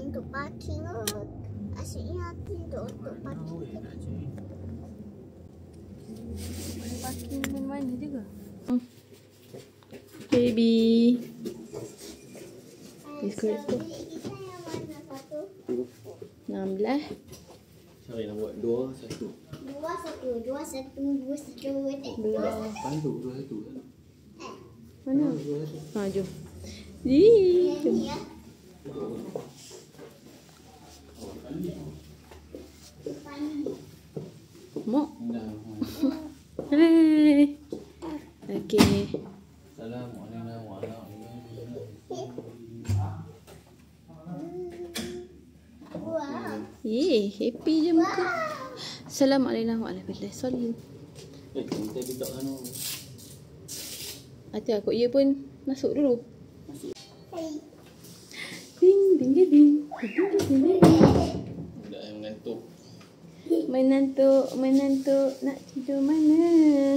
Untuk parking asyiknya untuk parking. Parking mana juga? Baby. Biskut tu. 16. Cari nak buat 2, 1. 2, 1. Pandu 2, 1. Mana? Ha, jom. Jom. Mok. Hei. Okey. Happy je muka. Assalamualaikum warahmatullahi wabarakatuh. Kita bincang anu. Hati aku ia pun masuk dulu. Ding ding ding ding. Dah mengantuk. Menantuk nak tidur mana?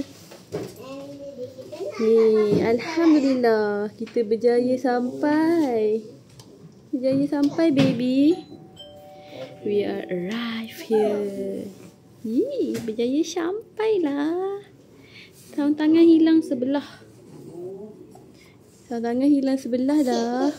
Alhamdulillah kita berjaya sampai. Baby. We are arrived here. Berjaya sampailah. Sarung tangan hilang sebelah dah.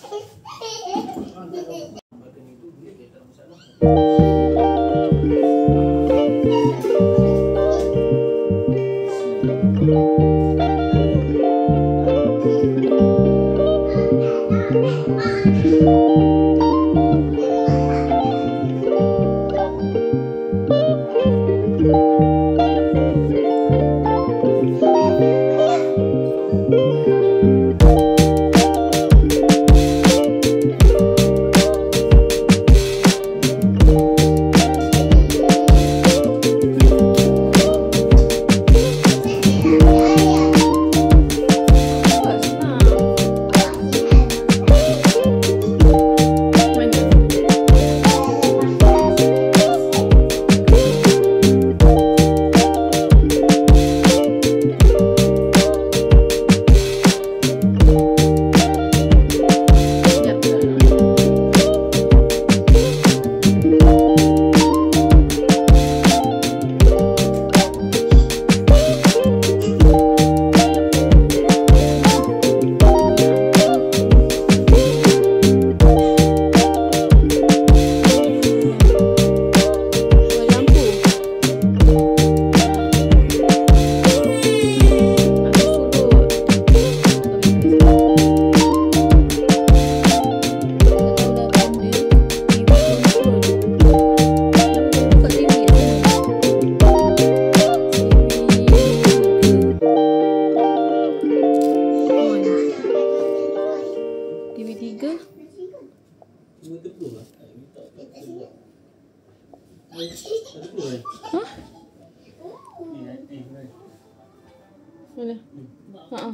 Mana?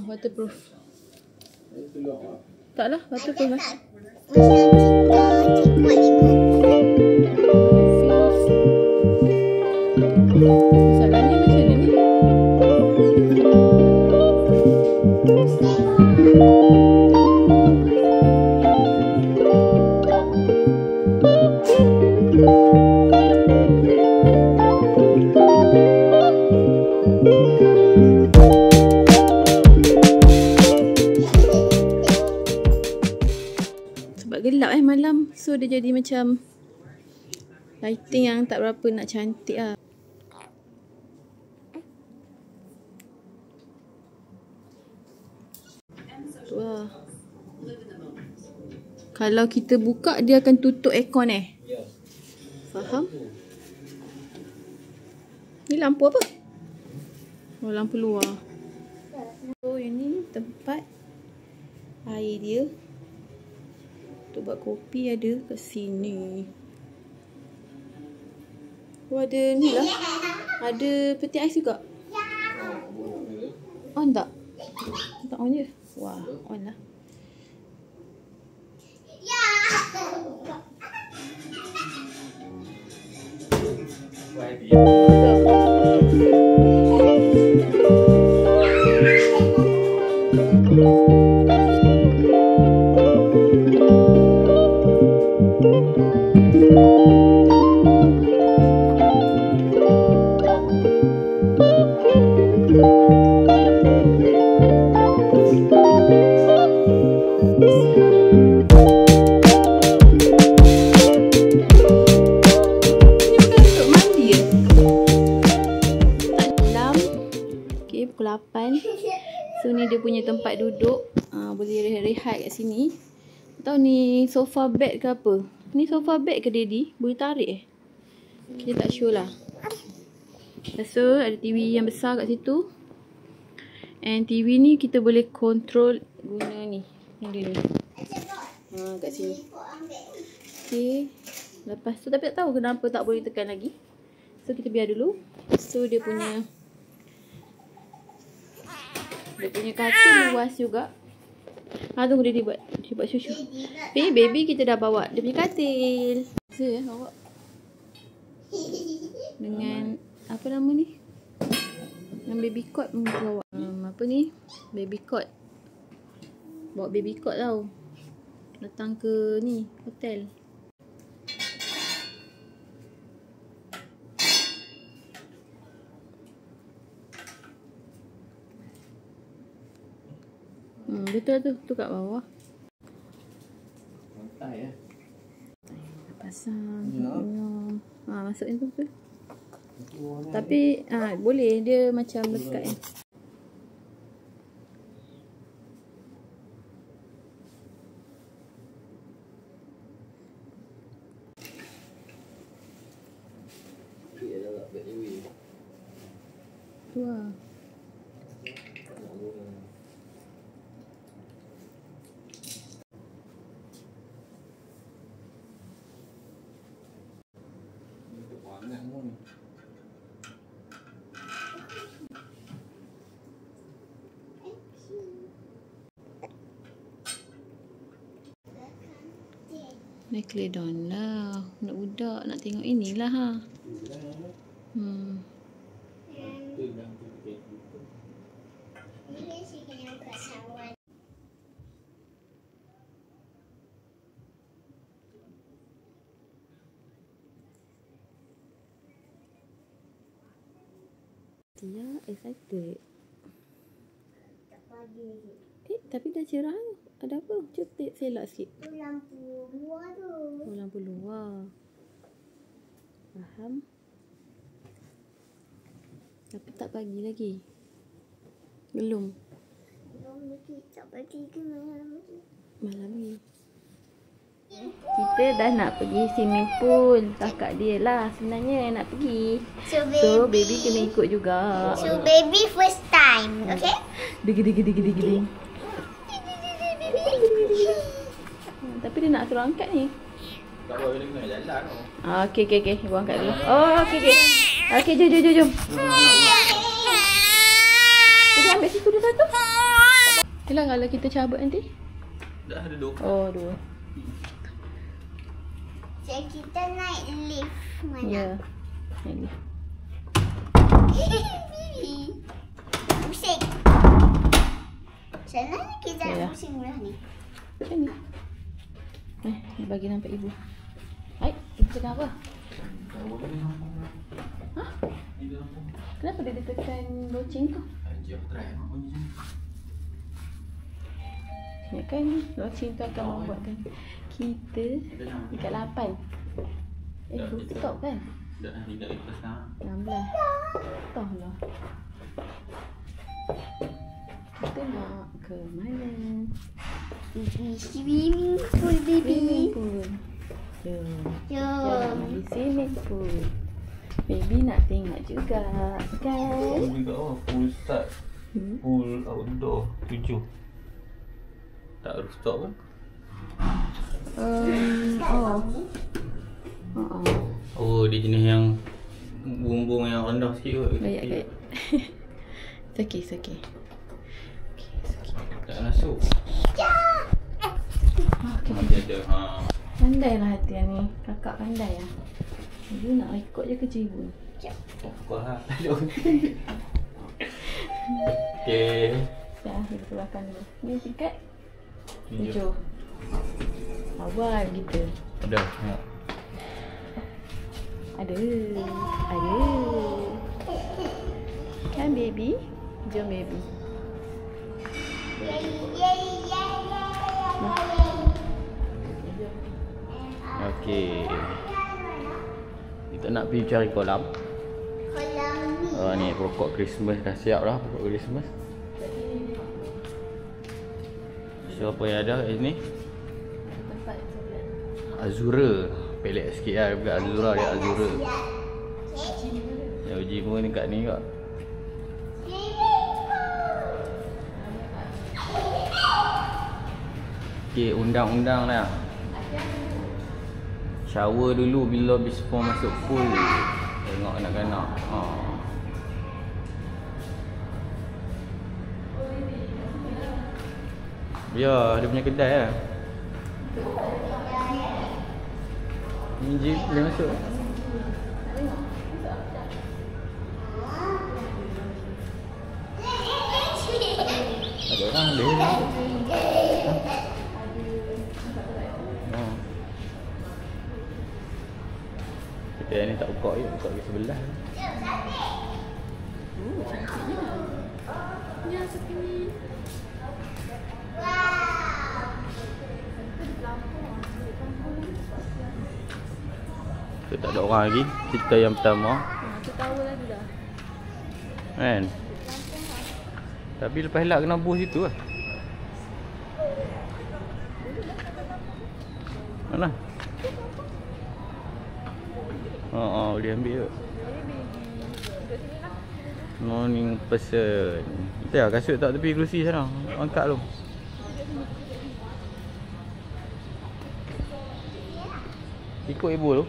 Waterproof. Taklah, waterproof lah. Masalahnya macam mana ni? Sebab gelap malam, so dia jadi macam lighting yang tak berapa nak cantik lah. Wah. Kalau kita buka, dia akan tutup aircon Faham? Ni lampu apa? Oh, lampu luar. So, ini tempat air dia. Untuk buat kopi ada kat sini. Oh, ada ni lah. Ada peti ais juga. On tak? Tak on je. Wah, on lah. Pukul 8. So ni dia punya tempat duduk. Boleh rehat-rehat kat sini. Atau ni sofa bed ke apa? Ni sofa bed ke daddy? Boleh tarik Kita tak sure lah. Lepas tu ada TV yang besar kat situ. And TV ni kita boleh control guna ni. Yang dia ni. Kat sini. Okay. Lepas tu tapi tak tahu kenapa tak boleh tekan lagi. So kita biar dulu. So dia punya katil luas juga. Tunggu dia buat susu. Baby kita dah bawa dia punya katil. Saya bawa. Dengan apa nama ni? Dengan baby cot pun bawa. Apa ni? Baby cot. Bawa baby cot tau. Datang ke ni hotel. Betul tu kat bawah. Santai ya. Pasang. Masukin tu ke? Tapi boleh dia macam lekat kan. Tu lah. Megalodon lah. Budak-budak nak tengok inilah ha. Dia excited. Tapi dah cerah tu. Ada apa? Cuba selak sikit. Lampu luar tu. Lampu luar. Faham? Tapi tak pagi lagi. Belum lagi. Tak pagi ke malam lagi? Malam ni. Kita dah nak pergi swimming pool. Kakak dia lah sebenarnya nak pergi. So baby kena ikut juga. So baby first time, okay? Digi. Tapi dia nak suruh angkat ni. Tak apa, dia kena jalan tu. Okey. Ibu angkat dulu. Oh, okey. Okey, jom. Kita ambil situ dia satu. Yelah kalau kita cabut nanti. Dah ada 2. Oh, 2. So kita naik lift mana? Ya. Naik lift. Pusing. Sana kita nak pusing belah ni. Macam ni. Bagi nampak ibu. Hai, ibu tekan apa? Kenapa dia tekan loceng tu? Jom try. Ya kan, loceng tu akan membuatkan kita dekat 8. Stop kan? Dah tidak ikut sekarang. 16. Toh lah. Kita nak ke mana? Swimming pool, baby. Swimming pool. Jom pergi swimming pool. Baby nak tengok juga kan? Pool juga full start. Pool outdoor 7. Tak rooftop kan? Oh, dia jenis yang bumbung yang rendah sikit kot. Baik. It's okay. tak masuk. Dia ada. Pandai lah Hatia ni. Kakak pandai lah. Dia nak rekod je kerja ibu ni. Kau lah. Okay. Dah, kita keluarkan dulu. Ni tingkat 7. Awal kita. Ada. Tengok. Ada. Kan baby? Jom baby. Okay. Kita nak pergi cari kolam. Ni pokok Christmas dah siap dah, pokok Christmas. So apa yang ada kat sini? Azura. Pelik sikit lah, bukan Azura, dia Azura. Yang uji pun dekat ni kak. Okay, undang-undang lah. Shower dulu bila before masuk pool. Tengok anak-anak. Ya, dia punya kedai lah. Ni je boleh masuk. Ada orang boleh. Kedai ni tak buka je, buka ke sebelah. Cantiknya. Ya, sepi ni. Tak ada orang lagi. Kita yang pertama. Aku tahu lagi dah. Kan? Tapi lepas elak kena bus situ lah. Mana? Boleh ambil ke? Morning person. Kita lah kasut tak tepi kerusi sana. Angkat lu. Ikut ibu tu.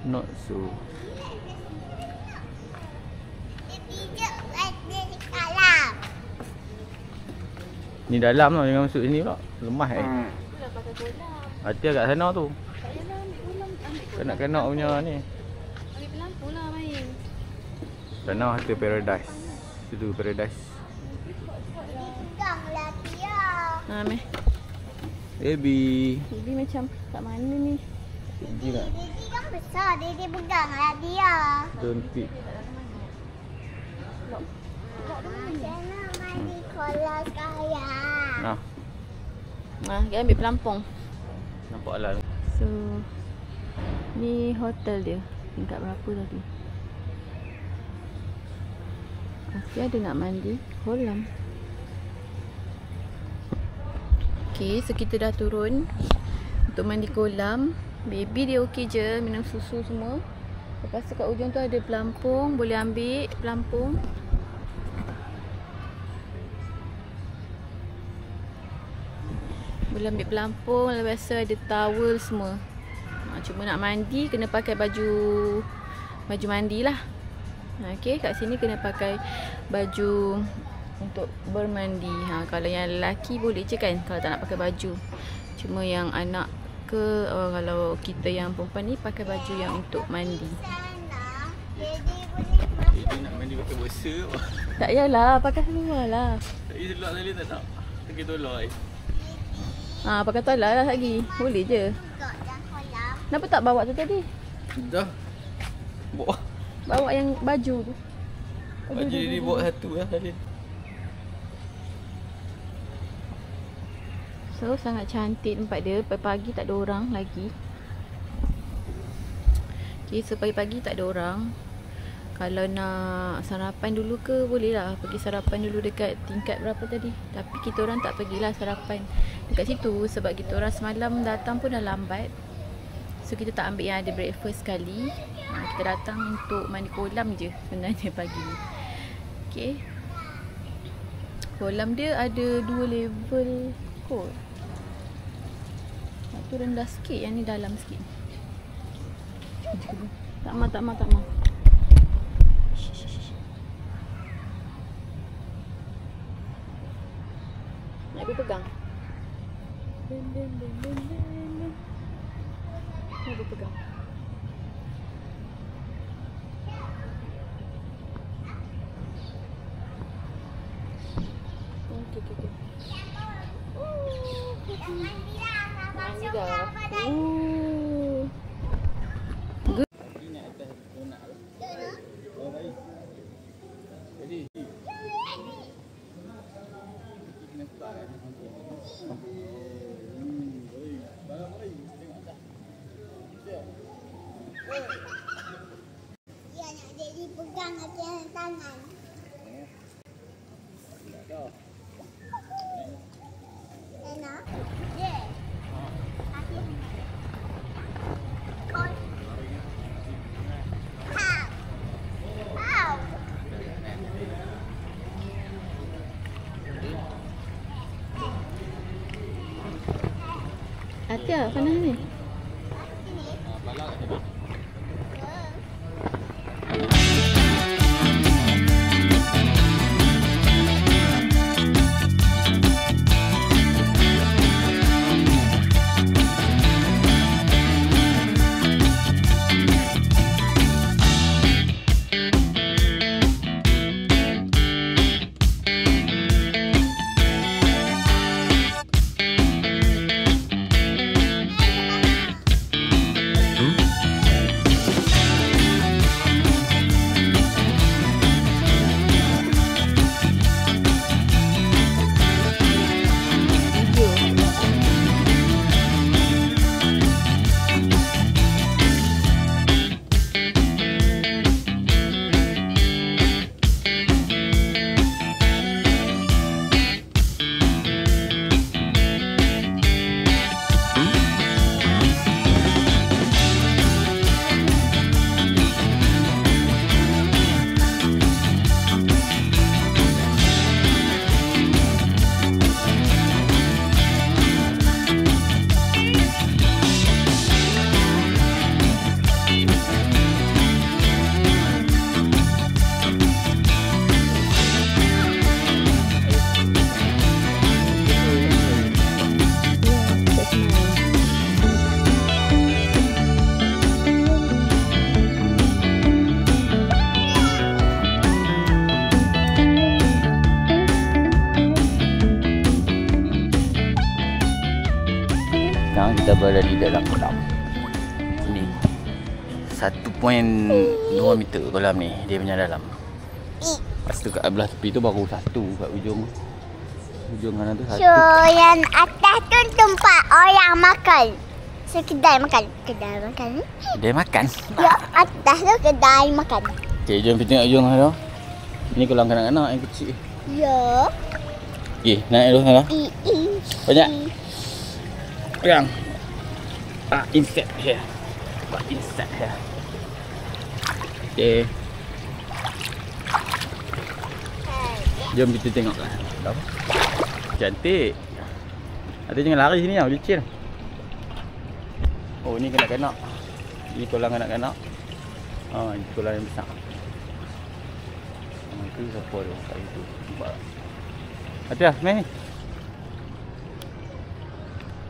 Not so. Ni dalam tau, jangan masuk sini pula. Lemah Hati kat sana tu. Kanak-kanak punya ni. Ambil pelampung lah main. Sana Hati Paradise. Situ Paradise. Meh. Baby. Baby macam kat mana ni? Baby tak? Baby kan besar, dia pegang lah dia. Cantik. Macam mandi kolam sekarang. Nah, Dia ambil pelampung. nampak lah. So, ni hotel dia. Tingkat berapa tadi? Pasti ada nak mandi kolam. Okay, so kita dah turun untuk mandi kolam. Baby dia okey je, minum susu semua. Lepas tu kat ujung tu ada pelampung, boleh ambil pelampung. Boleh ambil pelampung, lepas tu ada towel semua. Cuma nak mandi kena pakai baju mandi lah. Okey, kat sini kena pakai baju untuk bermandi. Kalau yang lelaki boleh je kan, kalau tak nak pakai baju. Cuma yang anak ke kalau kita yang perempuan ni pakai baju yang untuk mandi. Baby nak mandi pakai boxer. Tak payahlah, pakai seluar lah. Tak payah seluar tadi tak nak. Pergi tolak. Pakai toilet lah lagi. Boleh je. Kenapa tak bawa tu tadi? Dah. Bawa yang baju tu. Baju dia bawa satu lah tadi. So sangat cantik tempat dia. Pagi-pagi tak ada orang lagi. Okay, so pagi-pagi tak ada orang. Kalau nak sarapan dulu ke, boleh lah pergi sarapan dulu dekat tingkat berapa tadi. Tapi kita orang tak pergilah sarapan dekat situ sebab kita orang semalam datang pun dah lambat. So kita tak ambil yang ada breakfast sekali. Kita datang untuk mandi kolam je sebenarnya pagi ni. Okay, kolam dia ada 2 level kot. Tu rendah sikit, yang ni dalam sikit. Tak mau. Nak aku pegang. Nak aku pegang. Okey. Mandi dah. Good. Ya nak jadi pegang atas tangan. Enak? Ya. Atia, panas ni. Sekarang kita berada di dalam kolam. Ini 1.2 meter kolam ni, dia punya dalam. Lepas tu kat belah tepi tu baru satu kat ujung kanan tu satu. So yang atas tu tempat orang makan. So kedai makan. Dia makan. Ya atas tu kedai makan. Okay, jom kita tengok ujung tu. Ini kolam kanak-kanak yang kecil. Ya. Okay, naik dulu sana. Banyak. Pegang. Insert here. Insert here. Okay. Jom kita tengok lah. Cantik. Nanti jangan lari sini lah, licin. Oh, ni kanak-kanak. Ini kolam kanak-kanak. Ini kolam yang besar. Itu siapa tu? Kat situ. Nampak. Atas, main ni.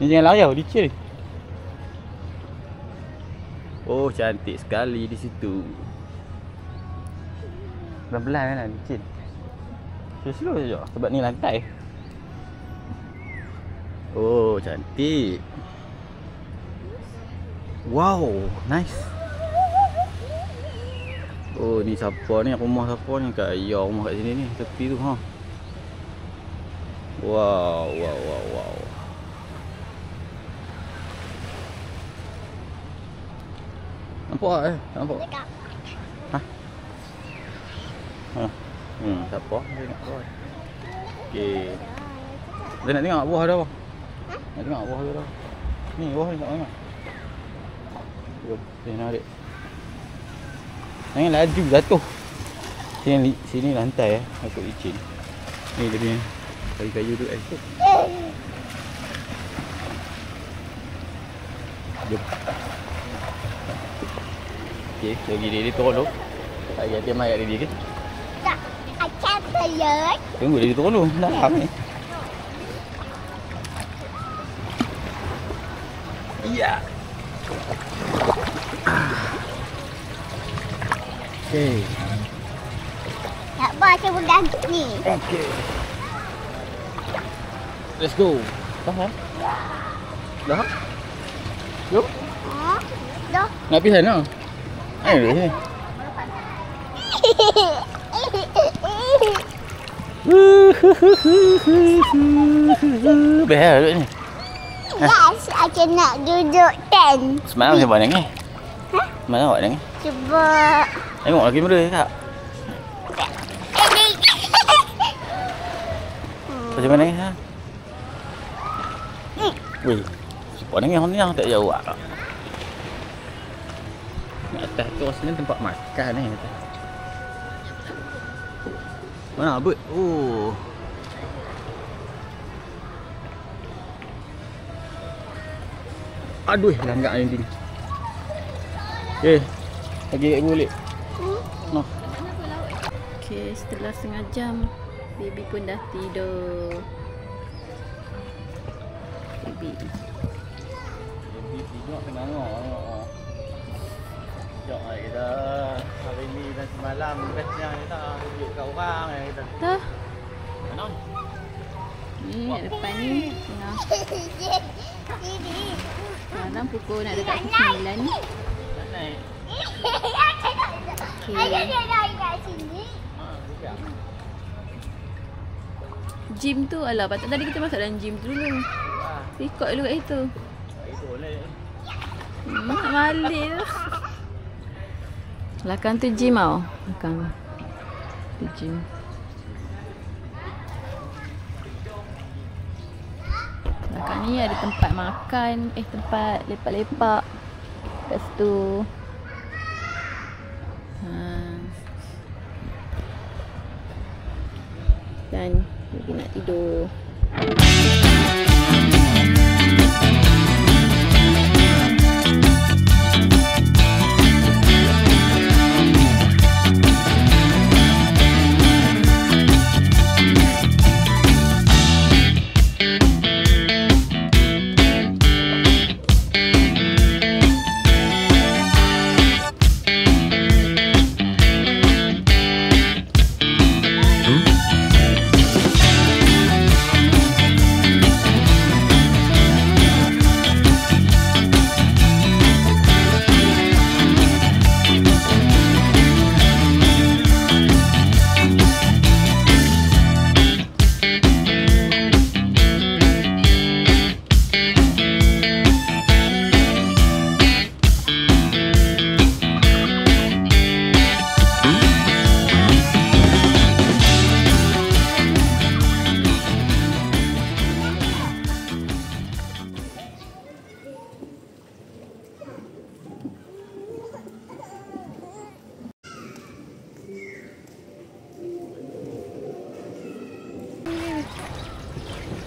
Ni jangan lari tau, licin. Oh, cantik sekali di situ. Pelan-pelan kan, licin. Slow je sebab ni lantai. Oh, cantik. Wow, nice. Oh, ni siapa ni? Rumah siapa ni? Kat ayah rumah kat sini ni, tepi tu ha. Wow. Nampak nampak. Ha. Siapa? Dia nak buah. Okey. Dia nak tengok buah dah. Nak tengok buah dia dah. Ni buah ni nak tengok. Jom, saya narik. Jangan laju jatuh. Sini lantai takut licin. Ni dia punya kayu-kayu tu tu. Jom. Okey, lagi dia turun dulu. Tak payah dia mayat dia ke? Tak, acap telur. Tunggu dia turun dulu. Dalam ni. Ya. Okey. Tak apa, saya pegang ni. Okey. Let's go. Dah. Dah. Yuk. Dah. Nak pergi sana. Ayo ni. Behar duduk ni. Yes, aku nak duduk tent. Semalam siapa nangis? Hah? Semalam awak nangis? Cuba. Tengok lagi kamera kak. Macam mana nangis ha? Weh, siapa nangis orang ni yang tak jauh ah. Kat atas tu rasanya tempat makan ni. Mana abut? Oh. Aduh, langgak ni ding. Okey. Lagi kat balik. No. Okay, setelah setengah jam, baby pun dah tidur. Baby. Baby tidur tengah ngok. Jom hari kita. Hari ni dan semalam bestnya kita tunjuk kat orang kita. Dah. Mana? Ni kat depan ni tengah malam pukul nak dekat pukul 9 ni. Tak naik. Okay. Ada kat sini. Gym tu, alah patut tadi kita masuk dalam gym tu dulu. Record dulu kat situ. Itu boleh. Mak balik tu. Belakang tu gym tau. Belakang tu gym. Belakang ni ada tempat makan. Tempat lepak-lepak. Lepas tu dan baby nak tidur.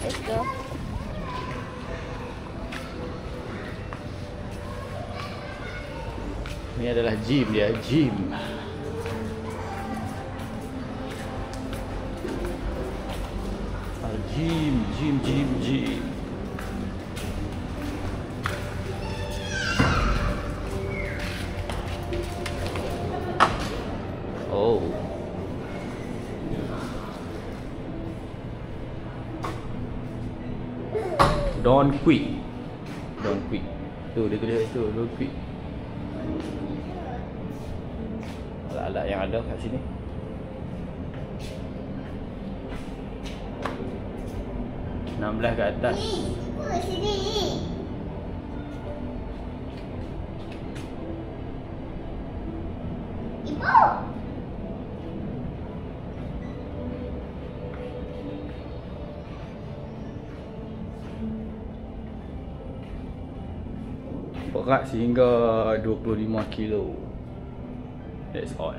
Let's go. Ni adalah gym dia, gym. Gym. Oh. Don't quit. Tu dia tulis tu, don't quit. Alat-alat yang ada kat sini. Ni, 16 ke atas. Sini. Ibu. Berat sehingga 25 kilo. That's all.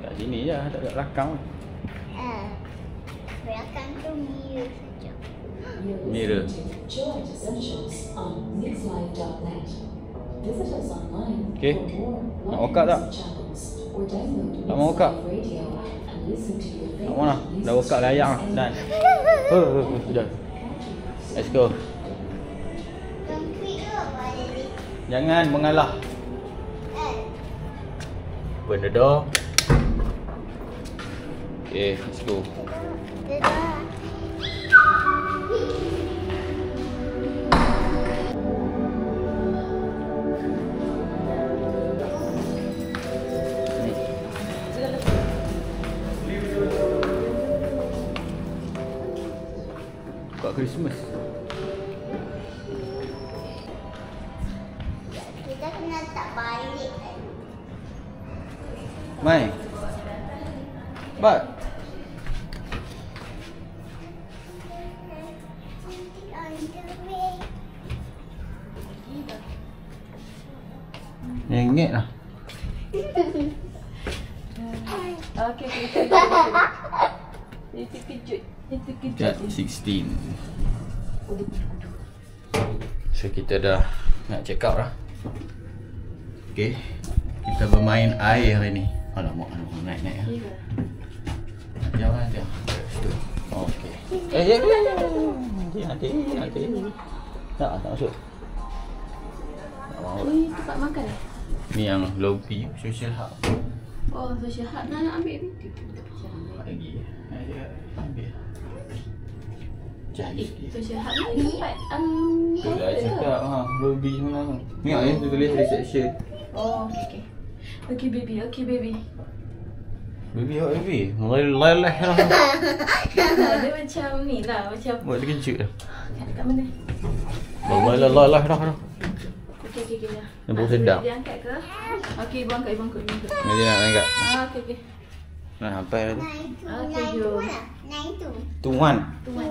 Kat sini je, tak ada belakang. Belakang tu mirror saja. Mirror. Okay. Nak workout tak? Tak mau workout? Tak mau lah. Dah workout layang lah. Dan. Sudah. Let's go. Jangan mengalah. Open the door. Okay, let's go. Buka Christmas. Kita kena tak balik. Mai. Bat. Nengek lah. Okey, itu kejut. Itu kejut. Kat 16. So kita dah nak check out lah. Okay. Kita bermain air hari ni. Alamak, naik lah. Jangan. Situ. Okay. Nanti. Tak masuk. Tak mahu. Ni tempat makan eh? Ni yang lobby social hub. Oh, social hub nak ambil video. Lagi. Ambil. Jadi. Social hub ni tempat Tu dah cakap lobby mana. Ni tu tulis reception. Oh, okey. Okey baby. Baby awak baby. Lelah lah. Dia macam ni lah, macam Buat dia kejut dah. kat mana? Lelah dah. Okey dah. Dia baru sedap. Dia angkat ke? Okey, ibu angkat. Nanti nak angkat. Okey. Nak sampai dah tu. Okey, jom. Naik tu. Tuan. Tuan.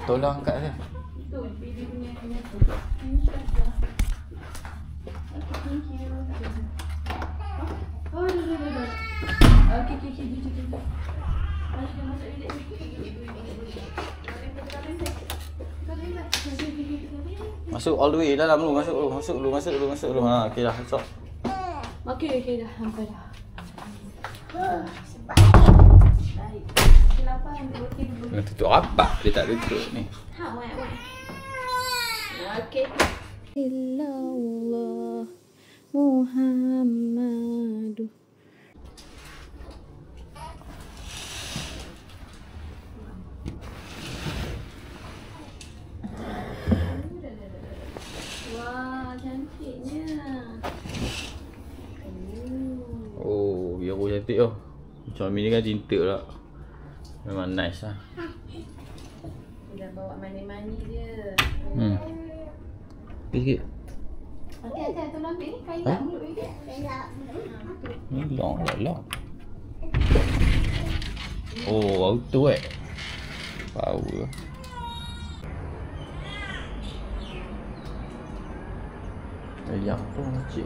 Tolong angkat dia. Itu baby punya tu. Thank you. Oh, dah. Okey. Jom. Masuk bilik. Masuk all the way dalam dulu. Masuk dulu. Ha, okey dah. Masuk. Okey dah. Sampai dah. Baik. Kenapa okey dulu? Kena tutup rapat. Dia tak tutup ni. Ha, wait. Okey. Allah Muhammadu. Wah, cantiknya. Oh, biar aku cantik oh. Macam ni kan cinta lah. Memang nice lah. Dah bawa mani-mani dia. Sikit. Okey, tolong ambil ni. Kain tak mulut dia. Ni long. Oh, auto power. Yang pun kecil.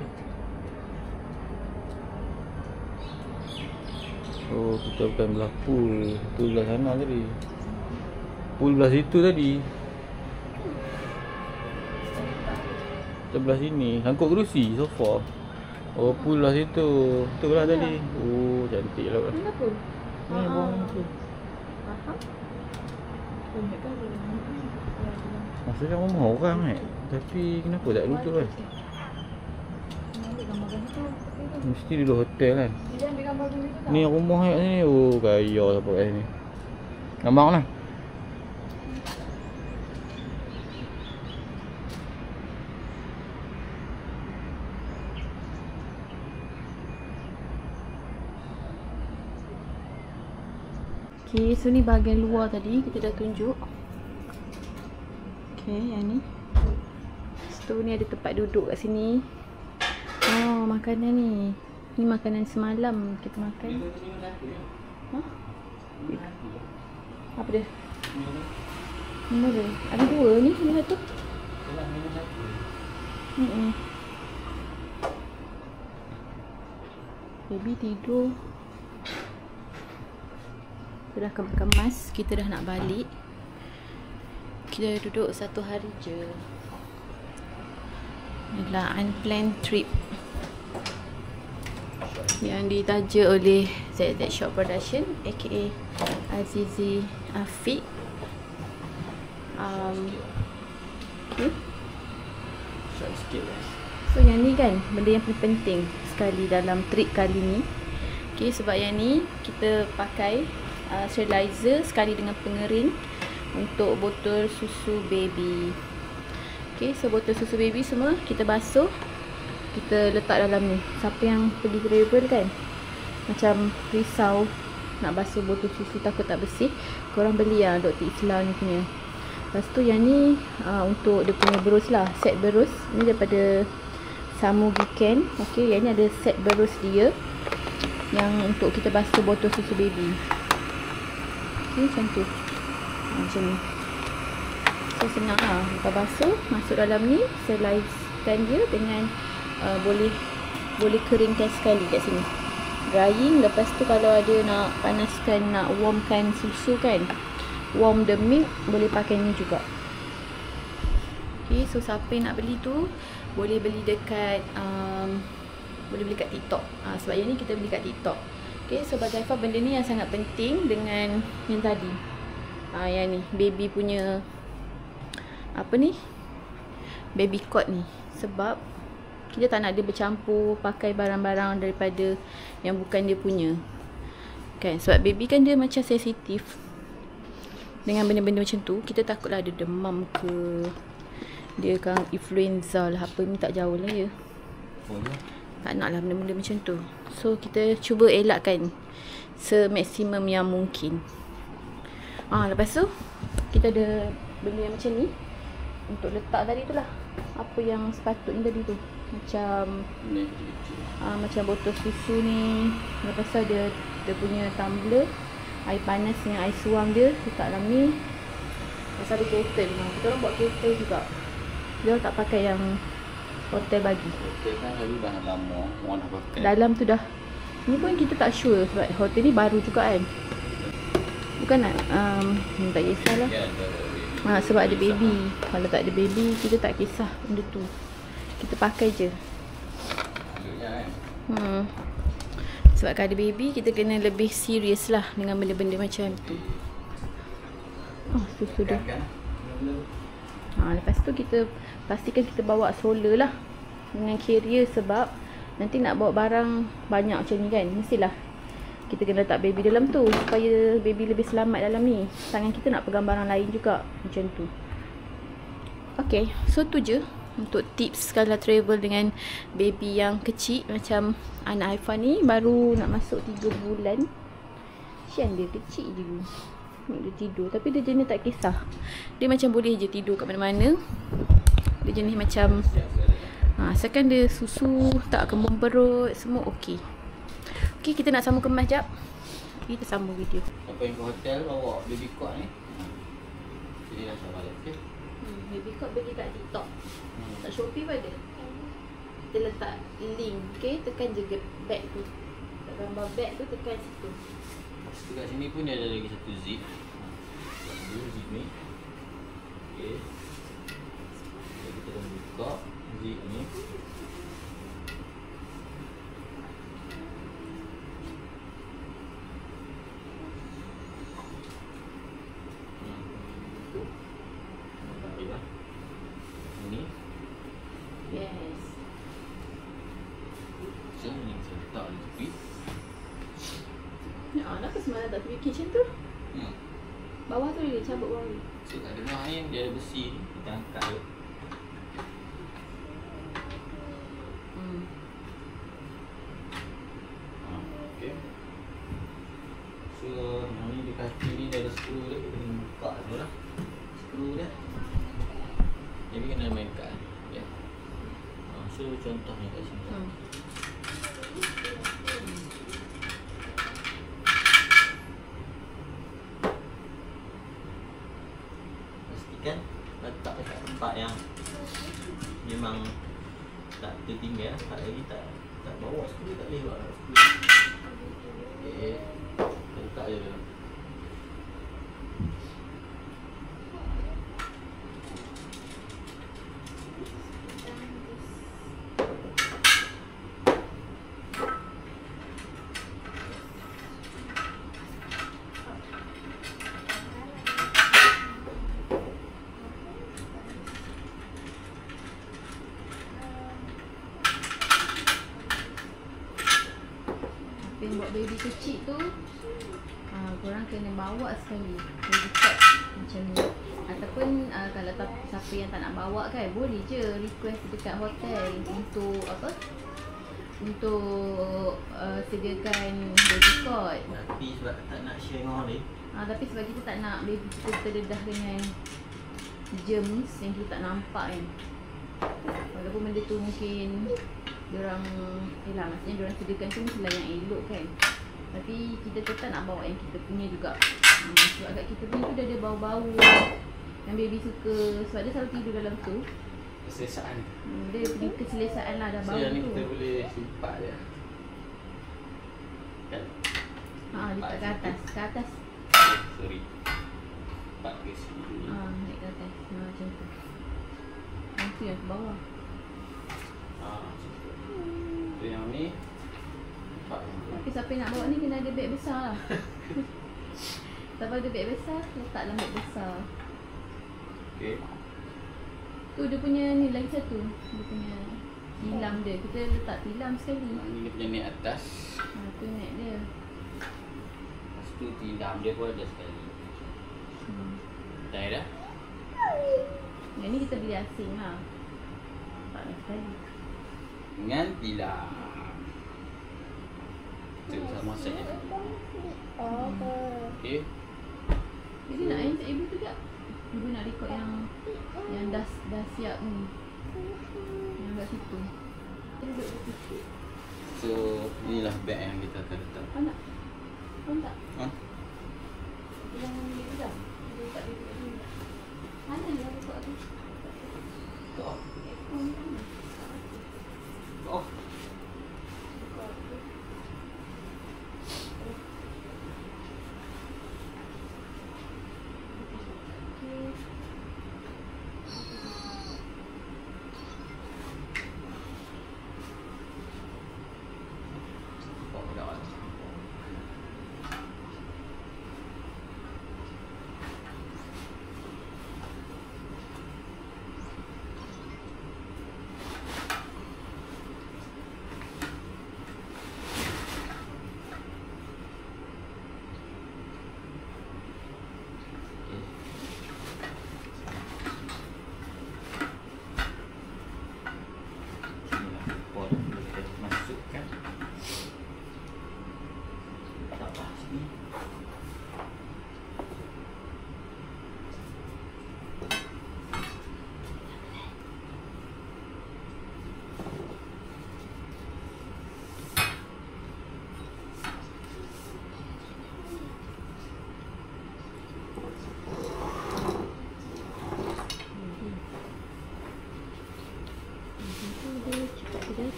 Oh, kita bukan belah pool. Pool belah sana tadi. Pool belah situ tadi. Kita belah sini. Sangkut kerusi, sofa. Oh, pool belah situ. Tu belah tadi. Oh, cantik lah. Kenapa? Ni bawah tu. Faham? Maksudnya rumah orang tapi kenapa tak duduk kan? Mesti duduk hotel kan? Ni rumah kat sini. Oh, gaya sampai kat sini. Nampak lah. Okay, so ni bahagian luar tadi kita dah tunjuk. Okay, yang ni. So ni ada tempat duduk kat sini. Oh, makanan ni. Ni makanan semalam kita makan. Hah? Apa dia? Mana dia? Ada dua ni, ni satu. Baby tidur. Kita dah kemas, kita dah nak balik. Kita duduk 1 hari je. Adalah unplanned trip yang ditaja oleh ZZ Shop Production aka Azizi Afiq. Okay. Short sikit guys. So yang ni kan benda yang paling penting sekali dalam trip kali ni. Okay, sebab yang ni kita pakai sterilizer sekali dengan pengering untuk botol susu baby. Okay, so botol susu baby semua kita basuh, kita letak dalam ni. Siapa yang pergi travel kan macam risau nak basuh botol susu takut tak bersih, korang beli lah Dr. Islam ni punya. Lepas tu yang ni untuk dia punya berus lah, set berus ni daripada Samugiken. Okay, yang ni ada set berus dia yang untuk kita basuh botol susu baby. Okay, macam tu. Macam ni. So senang lah, kita basuh, masuk dalam ni, sterilizekan dia dengan boleh keringkan sekali kat sini. Drying, lepas tu kalau ada nak panaskan, nak warmkan susu kan, warm the milk, boleh pakai ni juga. Okay, so siapa yang nak beli tu boleh beli dekat boleh beli kat TikTok. Sebab yang ni kita beli kat TikTok. Okay, so bagi Haifah benda ni yang sangat penting dengan yang tadi. Yang ni baby punya apa ni, baby cot ni. Sebab kita tak nak dia bercampur pakai barang-barang daripada yang bukan dia punya kan. Sebab baby kan dia macam sensitif dengan benda-benda macam tu. Kita takutlah ada demam ke, dia kan influenza lah apa ni, tak jauh lah ya. Tak nak lah benda-benda macam tu. So kita cuba elakkan semaksimum yang mungkin. Lepas tu kita ada benda yang macam ni untuk letak tadi tu lah, apa yang sepatutnya tadi tu. Macam macam botol susu ni. Lepas tu ada dia punya tumbler, air panas dengan air suam dia letak dalam ni. Lepas ada kettle. Kita orang buat kettle juga. Dia tak pakai yang hotel bagi. Hotel kan lalu dah lama orang dah pakai. Dalam tu dah. Ni pun kita tak sure sebab hotel ni baru juga kan. Bukan nak tak kisahlah. Sebab ada baby. Kalau tak ada baby kita tak kisah benda tu. Kita pakai je. Sebab kalau ada baby kita kena lebih serius lah dengan benda-benda macam tu. Susu dia. Lepas tu kita pastikan kita bawa stroller lah dengan carrier, sebab nanti nak bawa barang banyak macam ni kan, mestilah kita kena letak baby dalam tu supaya baby lebih selamat dalam ni. Tangan kita nak pegang barang lain juga macam tu. Okay, so tu je untuk tips kalau travel dengan baby yang kecil. Macam anak Haifah ni baru nak masuk 3 bulan. Sian dia kecil je. Dia tidur, tapi dia jenis tak kisah. Dia macam boleh je tidur kat mana-mana. Dia jenis macam asalkan dia susu tak kembung perut, semua okey. Okey, kita nak sambung kemas jap. Kita sambung video. Siapa yang ke hotel bawa baby cot ni, jadi dah sabar balik. Okay, baby cot bagi kat TikTok. Tak Shopee pun ada. Kita letak link. Okay, tekan je bag tu. Tak gambar bag tu, tekan situ. Dekat sini pun dia ada lagi satu zip. Zip ni. Okay, jadi kita akan buka zip ni. Ini. Yes. So ni kita letak di tepi. Kenapa semalam tak pergi kitchen tu? Bawah tu dia cabut bawah ni. So tak ada buah air, dia ada besi ni. Kita angkat je. Okay. So yang ni di kaki ni dia ada skru dia. Kita kena buka tu lah skru dia. Jadi kena main kat ya. So contohnya kat sini. Pastikan letak dekat tempat yang memang tak tertinggal. Tak lagi tak bawa skru, tak boleh bawa skru. Okay, letak je. baby kecil tu, korang kena bawa sekali baby cot macam ni. Ataupun kalau siapa yang tak nak bawa kan, boleh je request dekat hotel untuk apa? Untuk sediakan baby cot. Tapi sebab tak nak share dengan orang lain. Tapi sebab kita tak nak baby kita terdedah dengan germs yang kita tak nampak kan. Walaupun benda tu mungkin diorang, yelah maksudnya diorang sediakan tu mestilah yang elok kan. Tapi kita tetap nak bawa yang kita punya juga. Sebab agak kita punya tu dia ada bau-bau yang baby suka. Sebab dia selalu tidur dalam tu. Keselesaan. Dia punya keselesaan lah, dah bau So yang ni tu. kita boleh simpak je. Kan? Lipat ke atas. Ke atas. Sorry. Simpak ke sini. Naik ke atas. Macam tu. Yang tu yang ke bawah. So yang ni simpak yang tu. Tapi siapa yang nak bawa ni kena ada beg besar lah. Siapa ada beg besar, letak dalam beg besar. Okay. Tu dia punya ni lagi satu. Dia punya tilam dia. Kita letak tilam sekali. Ni dia punya naik atas. Tu naik dia. Lepas tu tilam dia pun ada sekali. Dah dah? Yang ni kita beli asing lah. Tak ada sekali. Dengan tilam. Kita sama set je. Okay. Jadi nak yang ibu tu tak? Ibu nak record yang dah siap ni. Yang kat situ. Dia duduk kat situ. So inilah beg yang kita akan letak. Nak? Tak? Ha? Yang ni juga. Dia letak dia kat sini. Mana yang record tu? Oh. Mana? Oh.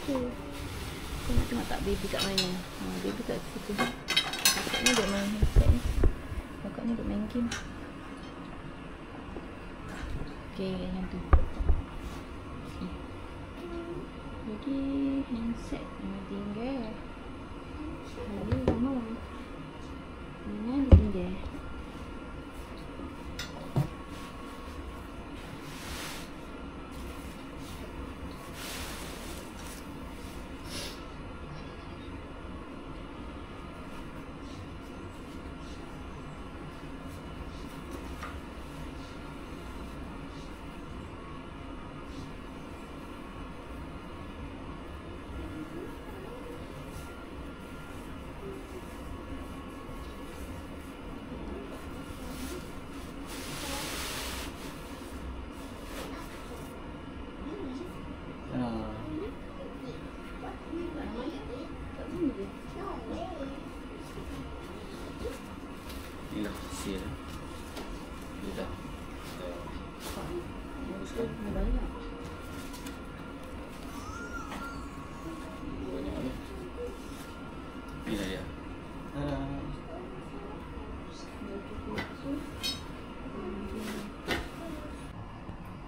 Kau nak tengok tak baby kat mana? Baby kat situ. Kakak ni duk main headset ni. Kakak ni duk main game. Okay, yang tu. Lagi handset yang tinggal. Lalu lama. Ini dia tinggal. Inilah hasil dia dah baguskan Banyak. banyak ni. Inilah dia.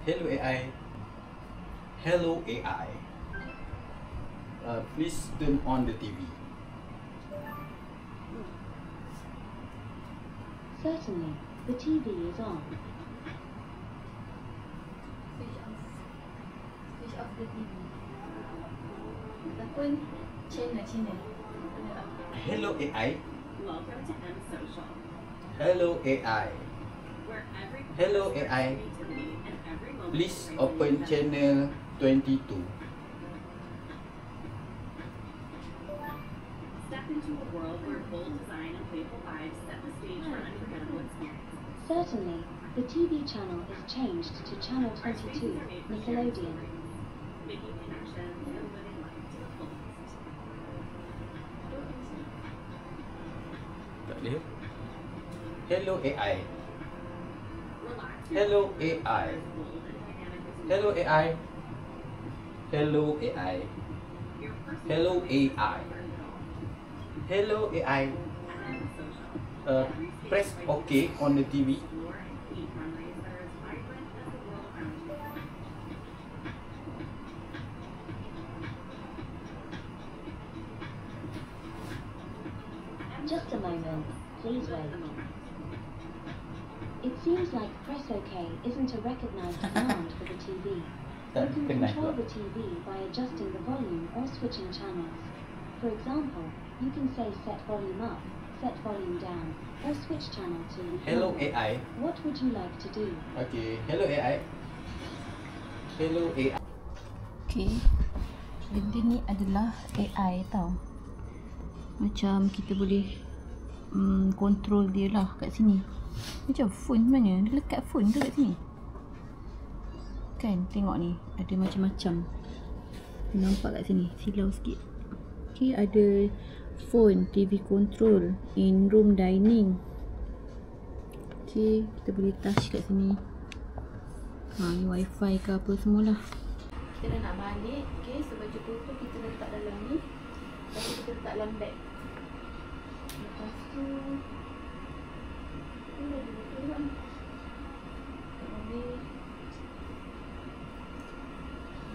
Hello AI. Hello AI. Please turn on the TV. Certainly, the TV is on. Switch off the TV. Ataupun channel. Hello AI. Welcome to M Social, Hello AI. where every Hello AI. creativity and every moment Please brings open you channel 22. Step into a world where bold design and playful vibes set the stage for unforgettable experiences. Certainly, the TV channel is changed to Channel 22, Nickelodeon. Making connections and living life to the fullest. Tak boleh. Hello AI. Relax. Hello AI. Bold and dynamic as Hello AI. Hello AI. your personal Hello AI. part of it all. Hello AI. At M Social, Press OK on the TV. explore and create memories that are as vibrant as the world around you. Just a moment, please wait. It seems like Press OK isn't a recognized command for the TV. You can control the TV by adjusting the volume or switching channels. For example, you can say set volume up, set volume down, or switch channel to Hello normal. AI. What would you like to do? Okay. Hello AI. Hello AI. Okay. Benda ni adalah AI tau. Macam kita boleh control dia lah kat sini. Macam phone mana? Dia lekat phone tu kat sini. Kan tengok ni. Ada macam-macam. Nampak kat sini. Silau sikit. Okay, ada phone, TV control, in room dining. Okay, kita boleh touch kat sini. Ni wifi ke apa semualah. Kita dah nak balik. Okay, so baju kotor kita letak dalam ni. Lepas tu kita letak dalam beg. Lepas tu ni dah betul kan. Tak boleh.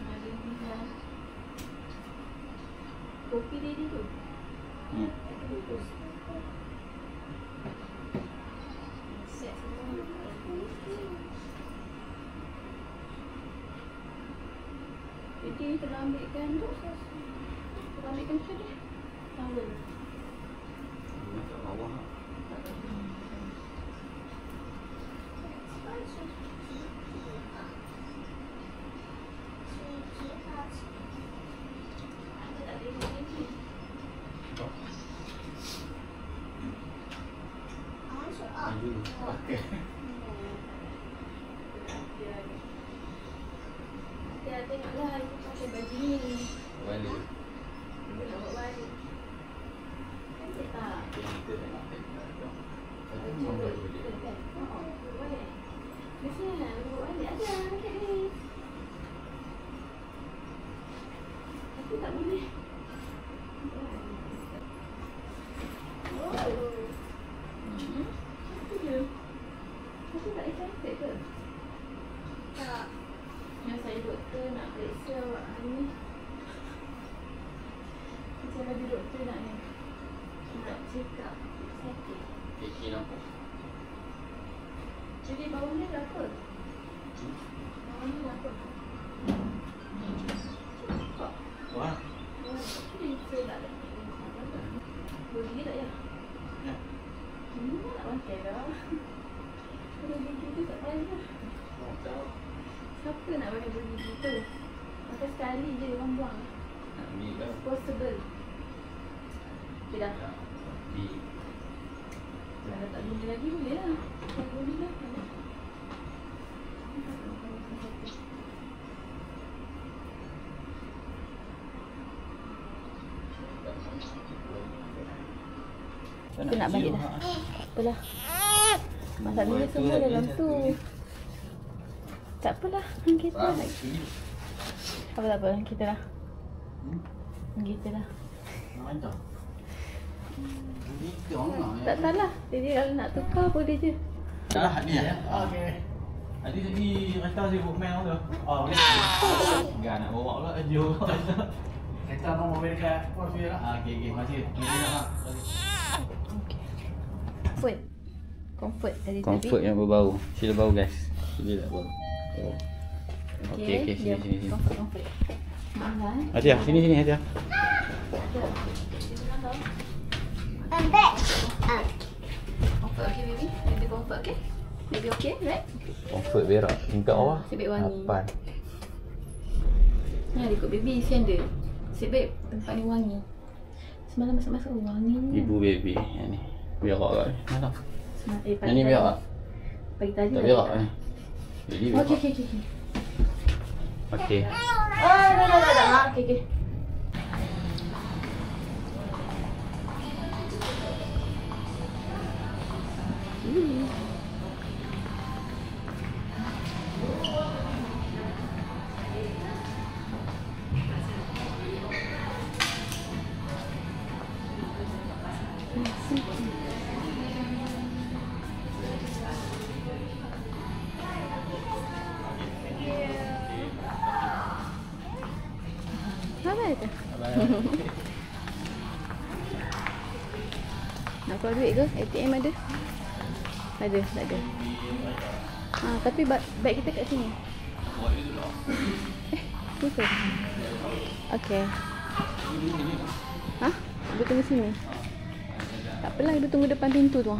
Ada ni lah. Kopi dia tu. Itu bagus. Set semua. Jadi kita ambilkan tu. Kita ambilkan tu dia. Towel. Kat bawah. Okay. Kita tengoklah ibu pakai baju ni. Balik. Ibu nak buat balik. Cantik tak? Kita tengok. Baju betul kan? Buat balik. Biasanya buat balik ada kat ni. Tapi tak boleh. Apa dia? Tapi tak excited ke? Tak. Yang saya doktor nak periksa awak hari ni. Macam ada doktor nak ni. Nak check up. Sakit. Kiki nampak. Jadi bawah ni berapa? Bawah ni berapa? Cepat. Wah. Tapi saya tak ada. Boleh tak ya? Ya. Ini nak pakai dah. Kalau gigi tu tak payah lah. Siapa nak pakai gigi tu? Pakai sekali je orang buang. Nak ambil dah. Possible. Okay dah. Di. Kalau tak guna lagi boleh lah. Tak guna lah. Kita nak balik dah. Tak apalah. Masalahnya semua dalam tu. Tak apalah. Kita lagi. Apa tak apa. Kita dah. Kita dah. Mantap. Ini orang Tak salah. Jadi kalau nak tukar boleh je. Dah ni ya. Okey. Tadi jadi kereta saya buat mail tu. Oh, Enggak nak bawa pula baju. kita mau mobil dekat pos dia lah. Okey, masih. Nak. Comfort. Comfort dari Comfort yang berbau. Sila bau guys. Sila tak bau. Okey, dia sini. Comfort. Mana? Hati-hati, sini hati-hati. Ada. tau. Embek. Comfort okay baby? Baby comfort okay? Baby okay, right? Comfort berak. Tingkat bawah. Sebab wangi. 8. Ni ada ikut baby, sian dia. Sebab tempat ni wangi. Semalam masuk-masuk wangi. Ibu baby yang ni. Berak kat ni. Mana? Pagi Yang ni berak. Pagi tadi. Tak berak ni. Jadi berak. Okey. Okey. Oh, dah. Okey. Nak keluar duit ke? ATM ada? Ada, tak ada. Tapi beg kita kat sini. Ni ke? Okey. Ibu tunggu sini. Tak apalah, ibu tunggu depan pintu tu.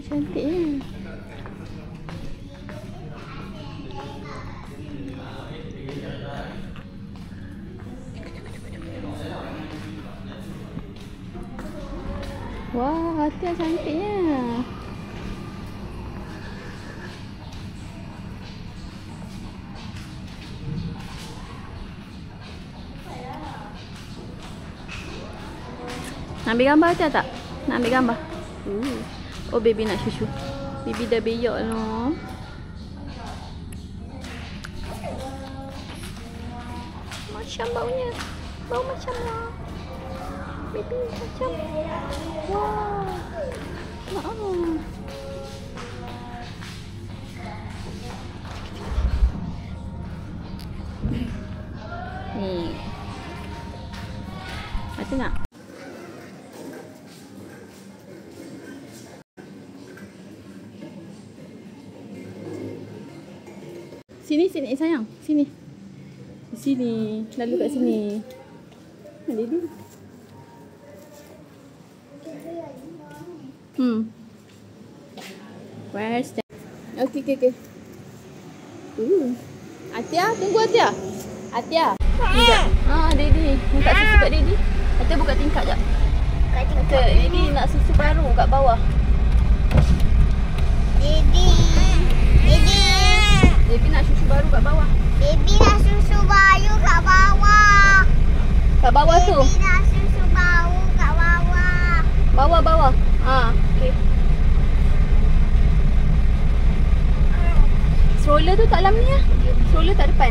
Cantiknya. Wah, hotel cantiknya. Nak ambil gambar hotel tak? Nak ambil gambar? Oh, baby nak susu. Baby dah beyak loh. Macam baunya. Bau macam lah. Baby macam. Wah. Ni. Tengok. Sini sayang. Sini. Di sini. Lalu kat sini. Baby. Where's that? Okay. Atia, tunggu Atia. Atia. Enggak. Daddy. Minta susu kat Daddy. Atia buka tingkap jap. Daddy nak susu baru kat bawah. Baby nak susu baru kat bawah. Baby nak susu baru kat bawah. Kat bawah tu. Baby nak susu baru kat bawah. Bawah. Okey. Stroller tu tak dalam ni lah. Stroller tak depan.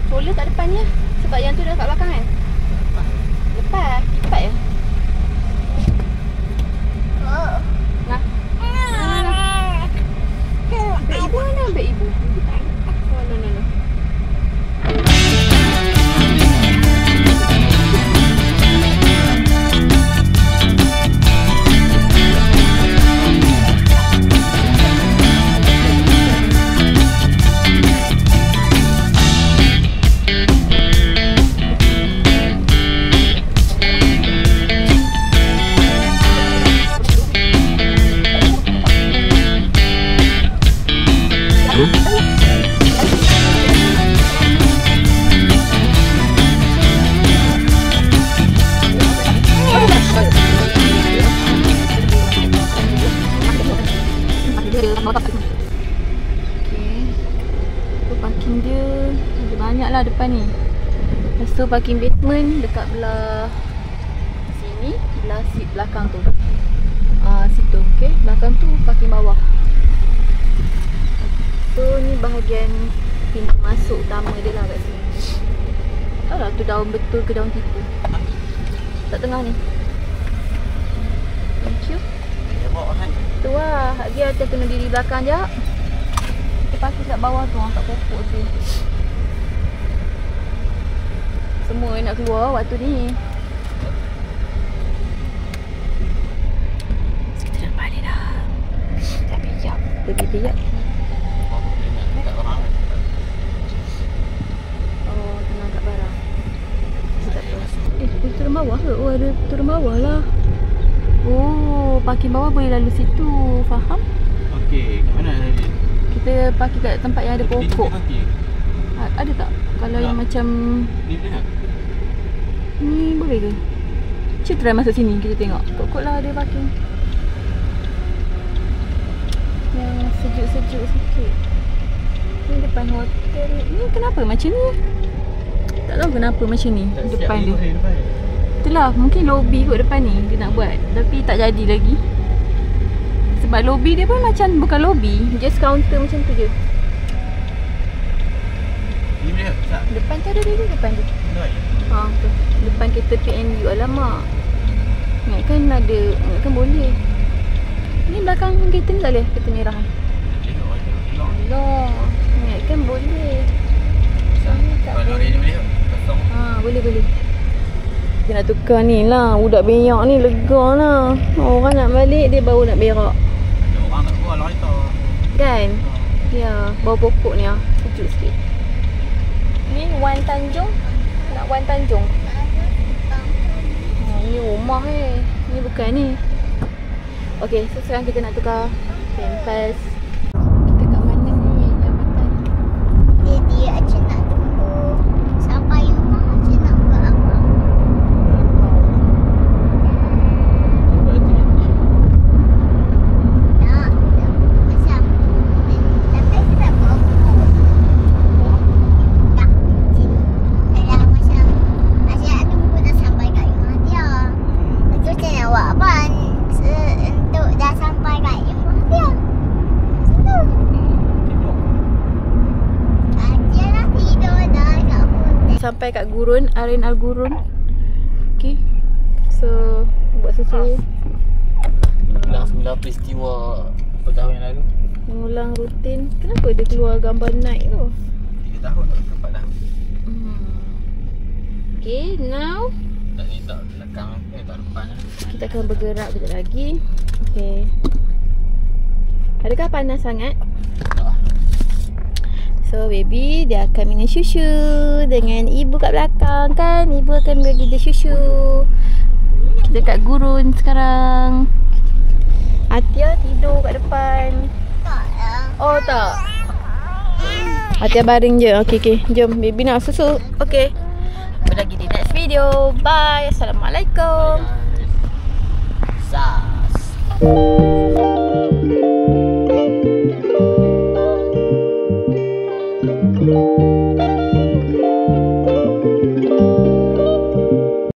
Stroller tak depan ni lah. Sebab yang tu dah kat belakang kan. Lepas, lipat je. Nah. Beg ibu mana? Beg ibu. Oh, no. Parking dia ada banyak lah depan ni. Lepas tu parking basement dekat belah sini, belah seat belakang tu. Situ, okey. Belakang tu parking bawah. So ni bahagian pintu masuk utama dia lah kat sini. Tahu lah tu daun betul ke daun tipu. Tak tengah ni. Thank you. Tu lah, lagi Atia kena diri belakang jap. Parking kat bawah tu, kat pokok tu. Semua nak keluar waktu ni. Kita dah balik dah. Dah biyak. Lebih biyak. Oh, tenang kat barang. Tak apa. Itu lemah bawah ke? Oh, ada turun bawah lah. Oh, parking bawah boleh lalu situ. Faham? Okey, kat mana tadi? Kita parking kat tempat yang ada pokok. Ada tak? Kalau Tak. yang macam Ni boleh tak? ni boleh ke? Cuba try masuk sini kita tengok. Kot-kot lah ada parking. Yang sejuk-sejuk sikit. Ni depan hotel. Ni kenapa macam ni? Tak tahu kenapa macam ni depan dia. Itulah, mungkin lobby kot depan ni dia nak buat. Tapi tak jadi lagi. Sebab lobby dia pun macam bukan lobby, just counter macam tu je. Ni boleh tak? Depan tu ada dia, depan tu. Ha, tu. Depan kereta PNU. Alamak. Ingatkan ada, ingatkan boleh. Ni belakang kereta ni tak boleh, kereta merah ni. Allah. Ingatkan boleh. Kalau lori ni boleh tak? Kosong. Ha, boleh. Dia nak tukar ni lah. Budak berak ni lega lah. Orang nak balik, dia baru nak berak. Ada orang tak keluar lori tu. Kan? Ya, bau pokok ni lah. Sejuk sikit. Ni Wan Tanjung. Nak Wan Tanjung. Ni rumah ni. Ni bukan ni. Okey, so sekarang kita nak tukar pampers. Kita kat mana ni? Jambatan. Jadi Acik nak tunggu sampai rumah Acik nak buka apa? Nak macam tapi Acik tak buat apa. Tak. Alah macam Acik nak tunggu dah sampai kat rumah dia. Lepas tu Acik nak buat apa? Untuk dah sampai kat rumah dia. Situ. Acik nak tidur dah kat hotel. Sampai kat Gurun, Aren Al Gurun. Okay. So, buat susu. Ulang semula peristiwa beberapa tahun yang lalu. Mengulang rutin. Kenapa dia keluar gambar night tu? 3 tahun atau 4 tahun. Okay, now Tak ni tak belakang tak depan lah. kita akan bergerak sekejap lagi. Okay. Adakah panas sangat? Tak. So baby dia akan minum susu dengan ibu kat belakang kan. Ibu akan bagi dia susu. Kita kat Gurun sekarang. Atia tidur kat depan. Tak lah. Oh tak. Atia baring je. Okay. Jom baby nak susu. Okay. Jumpa lagi di next video. Bye. Assalamualaikum. Sas.